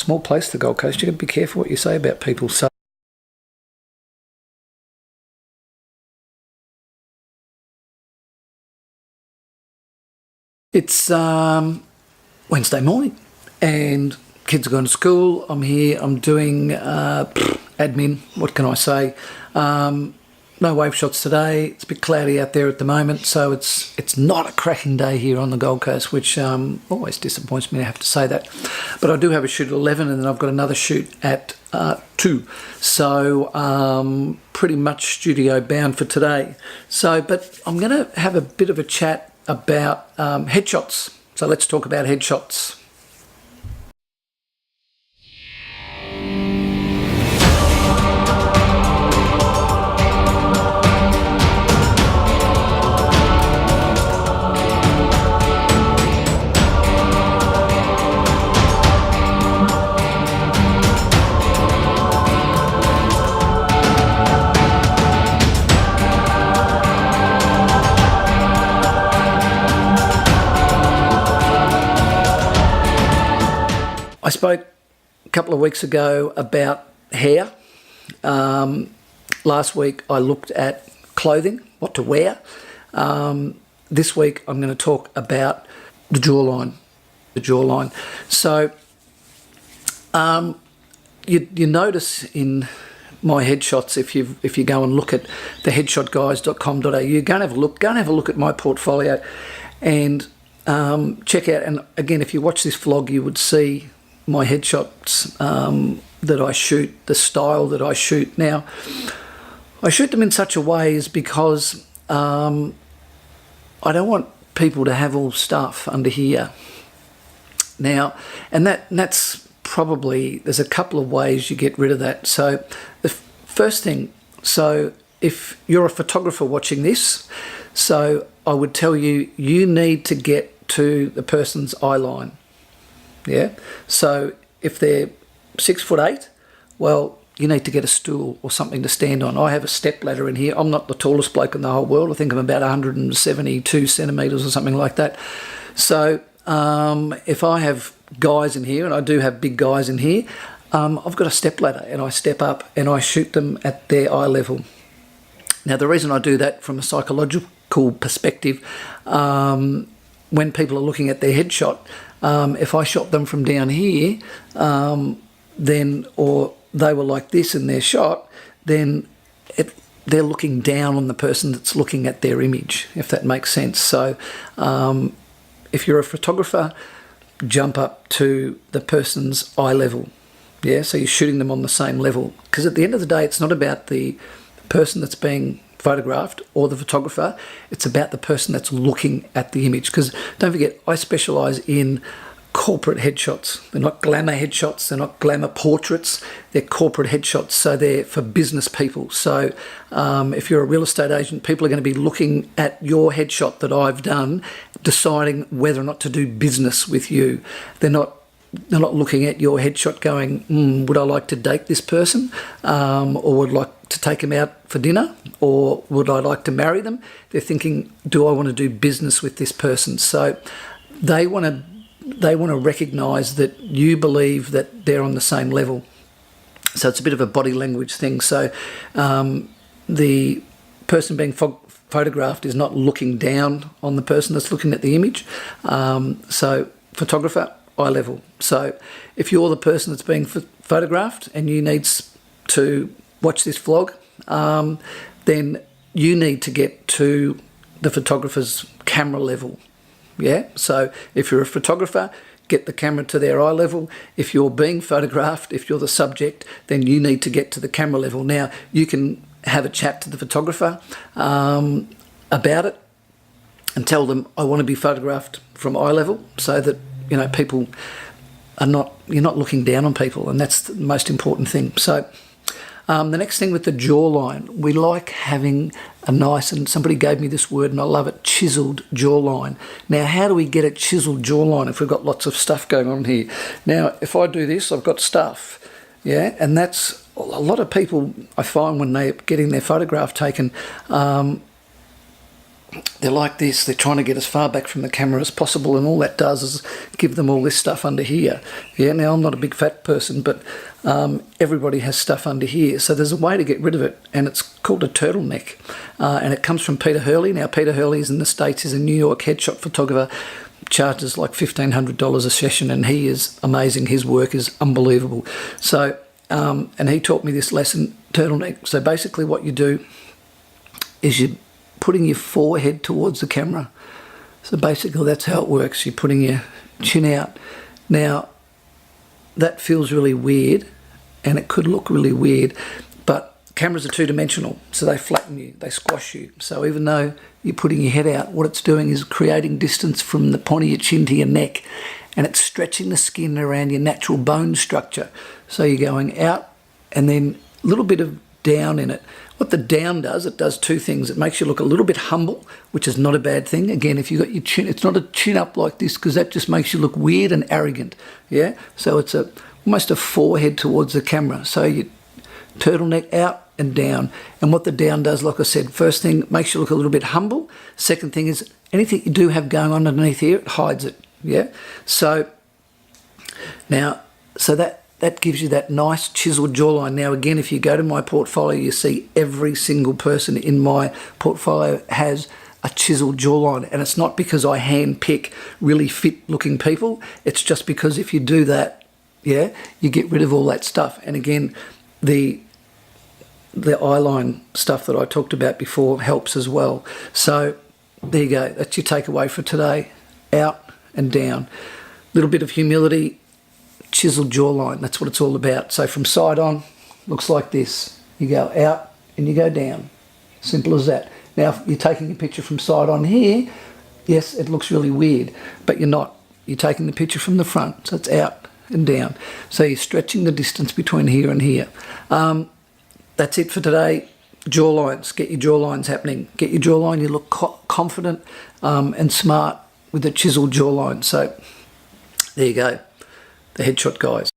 small place, the Gold Coast. You've got to be careful what you say about people. So it's Wednesday morning and kids are going to school. I'm here, I'm doing admin, what can I say? No wave shots today. It's a bit cloudy out there at the moment, so it's not a cracking day here on the Gold Coast, which always disappoints me to have to say that. But I do have a shoot at 11 and then I've got another shoot at 2. So pretty much studio bound for today. So, but I'm going to have a bit of a chat about headshots. So let's talk about headshots. I spoke a couple of weeks ago about hair. Last week I looked at clothing, what to wear. This week I'm going to talk about the jawline. So you notice in my headshots, if you go and look at the headshotguys.com.au, go and have a look at my portfolio and check out. And again, if you watch this vlog, you would see my headshots that I shoot, the style that I shoot. Now, I shoot them in such a way is because I don't want people to have all stuff under here. Now, and that's probably, there's a couple of ways you get rid of that. So the first thing, so if you're a photographer watching this, so I would tell you, you need to get to the person's eye line. Yeah, so if they're 6'8", well, you need to get a stool or something to stand on. I have a step ladder in here. I'm not the tallest bloke in the whole world. I think I'm about 172 centimetres or something like that. So if I have guys in here, and I do have big guys in here, I've got a step ladder and I step up and I shoot them at their eye level. Now, the reason I do that from a psychological perspective, when people are looking at their headshot, if I shot them from down here, then, or they were like this in their shot, then they're looking down on the person that's looking at their image, if that makes sense. So if you're a photographer, jump up to the person's eye level. Yeah, so you're shooting them on the same level. Because at the end of the day, it's not about the person that's being photographed or the photographer, it's about the person that's looking at the image. Because don't forget, I specialise in corporate headshots. They're not glamour headshots, they're not glamour portraits, they're corporate headshots, so they're for business people. So if you're a real estate agent, people are going to be looking at your headshot that I've done, deciding whether or not to do business with you. They're not looking at your headshot going, would I like to date this person, or would I like to take them out for dinner, or would I like to marry them? They're thinking, do I want to do business with this person? So they want to recognise that you believe that they're on the same level. So it's a bit of a body language thing. So the person being photographed is not looking down on the person that's looking at the image. So photographer, eye level. So if you're the person that's being photographed and you need to watch this vlog, then you need to get to the photographer's camera level. Yeah, so if you're a photographer, get the camera to their eye level. If you're being photographed, if you're the subject, then you need to get to the camera level. Now, you can have a chat to the photographer about it and tell them, I want to be photographed from eye level, so that, you know, people are not, you're not looking down on people, and that's the most important thing. So the next thing with the jawline, we like having a nice, and somebody gave me this word and I love it, chiseled jawline. Now, how do we get a chiseled jawline if we've got lots of stuff going on here? Now, if I do this, I've got stuff, yeah, and that's a lot of people I find when they're getting their photograph taken, they're like this. They're trying to get as far back from the camera as possible, and all that does is give them all this stuff under here. Yeah, now I'm not a big fat person, but everybody has stuff under here. So there's a way to get rid of it, and it's called a turtleneck. And it comes from Peter Hurley. Now, Peter Hurley is in the States. He's a New York headshot photographer, charges like $1,500 a session, and he is amazing. His work is unbelievable. So, and he taught me this lesson, turtleneck. So basically what you do is you're putting your forehead towards the camera. So basically that's how it works. You're putting your chin out. Now, that feels really weird, and it could look really weird, but cameras are two-dimensional, so they flatten you, they squash you. So even though you're putting your head out, what it's doing is creating distance from the point of your chin to your neck, and it's stretching the skin around your natural bone structure. So you're going out and then a little bit of down in it. What the down does, it does two things. It makes you look a little bit humble, which is not a bad thing. Again, if you've got your chin, it's not a chin up like this, because that just makes you look weird and arrogant. Yeah, so it's almost a forehead towards the camera. So you turtleneck out and down. And what the down does, like I said, first thing, makes you look a little bit humble. Second thing is anything you do have going on underneath here, it hides it. Yeah, so now, so that gives you that nice chiseled jawline. Now again, if you go to my portfolio, you see every single person in my portfolio has a chiseled jawline, and it's not because I hand pick really fit looking people. It's just because if you do that, yeah, you get rid of all that stuff. And again, the eyeline stuff that I talked about before helps as well. So there you go, that's your takeaway for today. Out and down. Little bit of humility, chiseled jawline, that's what it's all about. So from side on, looks like this. You go out and you go down. Simple as that. Now, if you're taking a picture from side on here, yes, it looks really weird, but you're not. You're taking the picture from the front, so it's out and down. So you're stretching the distance between here and here. That's it for today. Jawlines, get your jawlines happening. Get your jawline, you look confident and smart with a chiseled jawline. So there you go. The headshot guys.